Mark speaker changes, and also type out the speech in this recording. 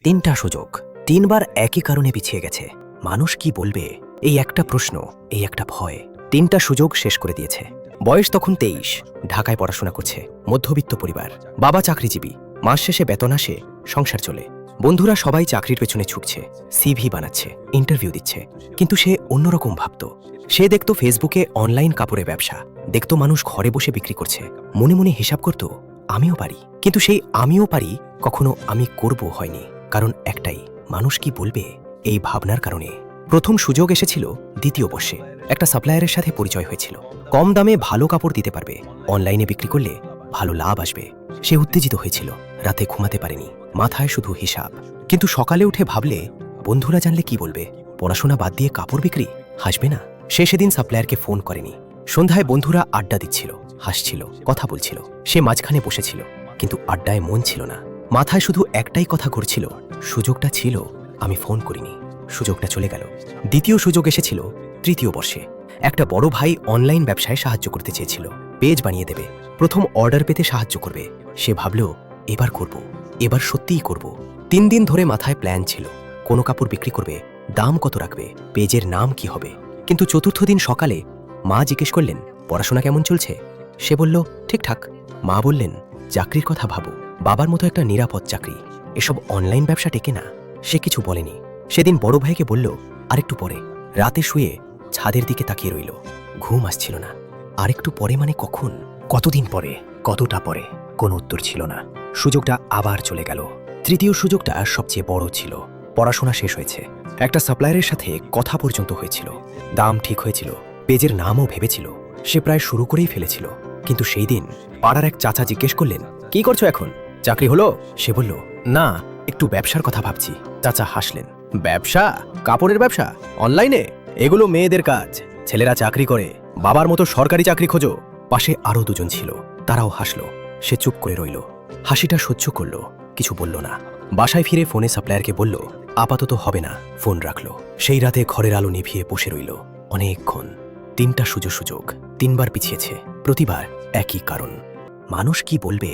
Speaker 1: তিনটা সুযোগ, তিনবার একই কারণে পিছিয়ে গেছে। মানুষ কি বলবে, এই একটা প্রশ্ন, এই একটা ভয়। তিনটা সুযোগ শেষ করে দিয়েছে। বয়স তখন 23, ঢাকায় পড়াশোনা করছে, মধ্যবিত্ত পরিবার। বাবা চাকরিজীবী, মাস শেষে বেতন আসে, সংসার চলে। বন্ধুরা সবাই চাকরির পেছনে ছুটছে, সিভি বানাচ্ছে, ইন্টারভিউ দিচ্ছে। কিন্তু সে অন্যরকম ভাবত। সে দেখত ফেসবুকে অনলাইন কাপড়ের ব্যবসা, দেখত মানুষ ঘরে বসে বিক্রি করছে। মনে মনে হিসাব করত, আমিও পারি। কিন্তু সেই আমিও পারি কখনো আমি করব হয়নি। কারণ একটাই, মানুষ কি বলবে, এই ভাবনার কারণে। প্রথম সুযোগ এসেছিল দ্বিতীয় বর্ষে। একটা সাপ্লায়ারের সাথে পরিচয় হয়েছিল। কম দামে ভালো কাপড় দিতে পারবে, অনলাইনে বিক্রি করলে ভালো লাভ আসবে। সে উত্তেজিত হয়েছিল, রাতে ঘুমাতে পারেনি, মাথায় শুধু হিসাব। কিন্তু সকালে উঠে ভাবলে, বন্ধুরা জানলে কি বলবে, পড়াশোনা বাদ দিয়ে কাপড় বিক্রি, হাসবে না। সে সেদিন সাপ্লায়ারকে ফোন করেনি। সন্ধ্যায় বন্ধুরা আড্ডা দিচ্ছিল, হাসছিল, কথা বলছিল। সে মাঝখানে বসেছিল, কিন্তু আড্ডায় মন ছিল না। মাথায় শুধু একটাই কথা ঘুরছিল, সুযোগটা ছিল, আমি ফোন করিনি, সুযোগটা চলে গেল। দ্বিতীয় সুযোগ এসেছিল তৃতীয় বর্ষে। একটা বড় ভাই অনলাইন ব্যবসায় সাহায্য করতে চেয়েছিল, পেজ বানিয়ে দেবে, প্রথম অর্ডার পেতে সাহায্য করবে। সে ভাবল, এবার করব, এবার সত্যিই করব। 3 দিন ধরে মাথায় প্ল্যান ছিল, কোনো কাপড় বিক্রি করবে, দাম কত রাখবে, পেজের নাম কি হবে। কিন্তু চতুর্থ দিন সকালে মা জিজ্ঞেস করলেন, পড়াশোনা কেমন চলছে? সে বলল, ঠিকঠাক। মা বললেন, চাকরির কথা ভাবো, বাবার মতো একটা নিরাপদ চাকরি, এসব অনলাইন ব্যবসা টেকে না। সে কিছু বলেনি। সেদিন বড় ভাইকে বলল, আরেকটু পরে। রাতে শুয়ে ছাদের দিকে তাকিয়ে রইল, ঘুম আসছিল না। আরেকটু পরে মানে কখন, কতদিন পরে, কতটা পরে? কোনো উত্তর ছিল না। সুযোগটা আবার চলে গেল। তৃতীয় সুযোগটা সবচেয়ে বড় ছিল। পড়াশোনা শেষ হয়েছে, একটা সাপ্লায়ারের সাথে কথা পর্যন্ত হয়েছিল, দাম ঠিক হয়েছিল, পেজের নামও ভেবেছিল। সে প্রায় শুরু করেই ফেলেছিল। কিন্তু সেই দিন পাড়ার এক চাচা জিজ্ঞেস করলেন, কি করছো এখন, চাকরি হলো? সে বলল, না, একটু ব্যবসার কথা ভাবছি। চাচা হাসলেন, ব্যবসা? কাপড়ের ব্যবসা অনলাইনে? এগুলো মেয়েদের কাজ, ছেলেরা চাকরি করে, বাবার মতো সরকারি চাকরি খোঁজো। পাশে আরো দুজন ছিল, তারাও হাসলো। সে চুপ করে রইল, হাসিটা সহ্য করল, কিছু বলল না। বাসায় ফিরে ফোনে সাপ্লায়ারকে বলল, আপাতত হবে না। ফোন রাখলো। সেই রাতে ঘরের আলো নিভিয়ে বসে রইল অনেকক্ষণ। তিনটা সুযোগ, তিনবার পিছিয়েছে, প্রতিবার একই কারণ, মানুষ কি বলবে।